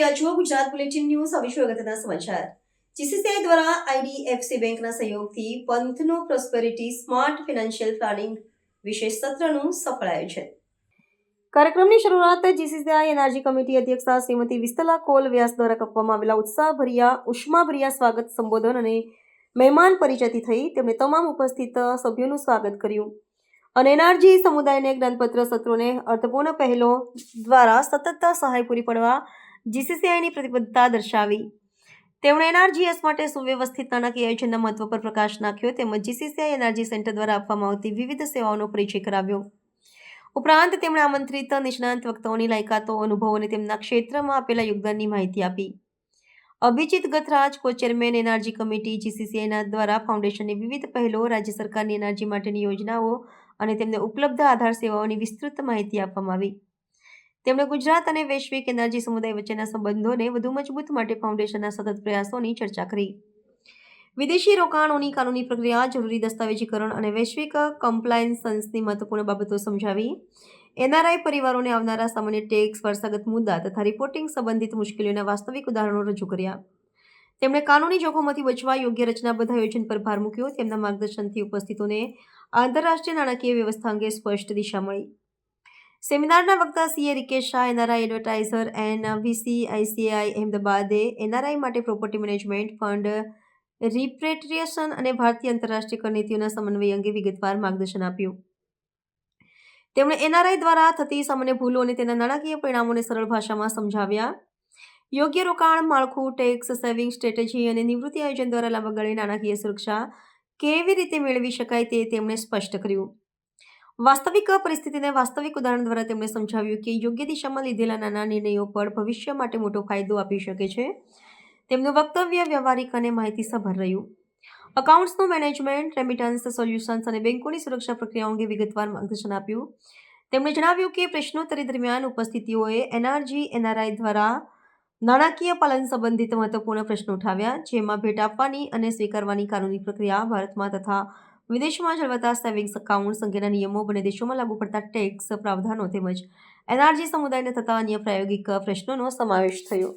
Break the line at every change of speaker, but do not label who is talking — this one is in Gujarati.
રહ્યા છો ગુજરાત બુલેટિન ન્યૂઝ. હવે શું અગત્યના સમાચાર. જીસીસીઆઈ દ્વારા આઈડીએફસી બેંકના સહયોગથી પંથનો પ્રોસ્પેરિટી સ્માર્ટ ફાઇનાન્શિયલ પ્લાનિંગ વિશેષ સત્રનું સફળ આયોજન. કાર્યક્રમની શરૂઆત જીસીસીઆઈ એનર્જી કમિટી અધ્યક્ષા શ્રીમતી વિસ્તલા કોલ વ્યાસ દ્વારા આપવામાં આવેલા ઉષ્માભર્યા સ્વાગત સંબોધન અને મહેમાન પરિચયથી થઈ. તેમણે તમામ ઉપસ્થિત સભ્યોનું સ્વાગત કર્યું અને એનર્જી સમુદાયને જ્ઞાનપત્ર સત્રોને અર્થપૂર્ણ પહેલો દ્વારા સતત સહાય પૂરી પાડવા જીસીસીઆઈની પ્રતિબદ્ધતા દર્શાવી. તેમણે એનર્જીએસ માટે સુવ્યવસ્થિત નાણાકીય આયોજનના મહત્વ પર પ્રકાશ નાખ્યો તેમજ જીસીસીઆઈ એનર્જી સેન્ટર દ્વારા આપવામાં આવતી વિવિધ સેવાઓનો પરિચય કરાવ્યો. ઉપરાંત તેમણે આમંત્રિત નિષ્ણાંત વક્તાઓની લાયકાતો, અનુભવો અને તેમના ક્ષેત્રમાં આપેલા યોગદાનની માહિતી આપી. અભિજીત ગથરાજ, કો ચેરમેન એનર્જી કમિટી જીસીસીઆઈના દ્વારા ફાઉન્ડેશનની વિવિધ પહેલો, રાજ્ય સરકારની એનર્જી માટેની યોજનાઓ અને તેમને ઉપલબ્ધ આધાર સેવાઓની વિસ્તૃત માહિતી આપવામાં આવી. તેમણે ગુજરાત અને વૈશ્વિક એનર્જી સમુદાય વચ્ચેના સંબંધોને વધુ મજબૂત માટે ફાઉન્ડેશનના સતત પ્રયાસોની ચર્ચા કરી. વિદેશી રોકાણોની કાનૂની પ્રક્રિયા, જરૂરી દસ્તાવેજીકરણ અને વૈશ્વિક કમ્પ્લાયન્સની મહત્વપૂર્ણ બાબતો સમજાવી. એનઆરઆઈ પરિવારોને આવનારા સામાન્ય ટેક્સ, વારસાગત મુદ્દા તથા રિપોર્ટિંગ સંબંધિત મુશ્કેલીઓના વાસ્તવિક ઉદાહરણો રજૂ કર્યા. તેમણે કાનૂની જોખમોથી બચવા યોગ્ય રચનાબદ્ધ આયોજન પર ભાર મૂક્યો. તેમના માર્ગદર્શનથી ઉપસ્થિતોને આંતરરાષ્ટ્રીય નાણાકીય વ્યવસ્થા અંગે સ્પષ્ટ દિશા મળી. સેમિનારના વક્તા CA Rikesh Shah, NRI adviser NVC-ICAI અહેમદાબાદે એનઆરઆઈ માટે પ્રોપર્ટી મેનેજમેન્ટ, ફંડ રિપેટ્રિએશન અને ભારતીય આંતરરાષ્ટ્રીય કર નીતિઓના સમન્વય અંગે વિગતવાર માર્ગદર્શન આપ્યું. તેમણે એનઆરઆઈ દ્વારા થતી સામાન્ય ભૂલો અને તેના નાણાકીય પરિણામોને સરળ ભાષામાં સમજાવ્યા. યોગ્ય રોકાણ માળખું, ટેક્સ સેવિંગ સ્ટ્રેટેજી અને નિવૃત્તિ આયોજન દ્વારા લાંબા ગાળે નાણાકીય સુરક્ષા કેવી રીતે મેળવી શકાય તે તેમણે સ્પષ્ટ કર્યું. વાસ્તવિક પરિસ્થિતિને વાસ્તવિક ઉદાહરણ દ્વારા તેમણે સમજાવ્યું કે યોગ્ય દિશામાં લીધેલા નાના નિર્ણયો પણ ભવિષ્ય માટે મોટો ફાયદો આપી શકે છે. તેમનું વક્તવ્ય વ્યવહારિક અને માહિતીસભર રહ્યું. અકાઉન્ટ્સનું મેનેજમેન્ટ, રેમિટન્સ સોલ્યુશન્સ અને બેંકોની સુરક્ષા પ્રક્રિયાઓ અંગે વિગતવાર માર્ગદર્શન આપ્યું. તેમણે જણાવ્યું કે પ્રશ્નોત્તરી દરમિયાન ઉપસ્થિતિઓએ એનઆરઆઈ દ્વારા નાણાકીય પાલન સંબંધિત મહત્વપૂર્ણ પ્રશ્નો ઉઠાવ્યા, જેમાં ભેટ આપવાની અને સ્વીકારવાની કાનૂની પ્રક્રિયા, ભારતમાં તથા વિદેશમાં ચલાવતા સેવિંગ્સ એકાઉન્ટ્સ અંગેના નિયમો, બંને દેશોમાં લાગુ પડતા ટેક્સ પ્રાવધાનો તેમજ એનર્જી સમુદાયને થતા અન્ય પ્રાયોગિક પ્રશ્નોનો સમાવેશ થયો.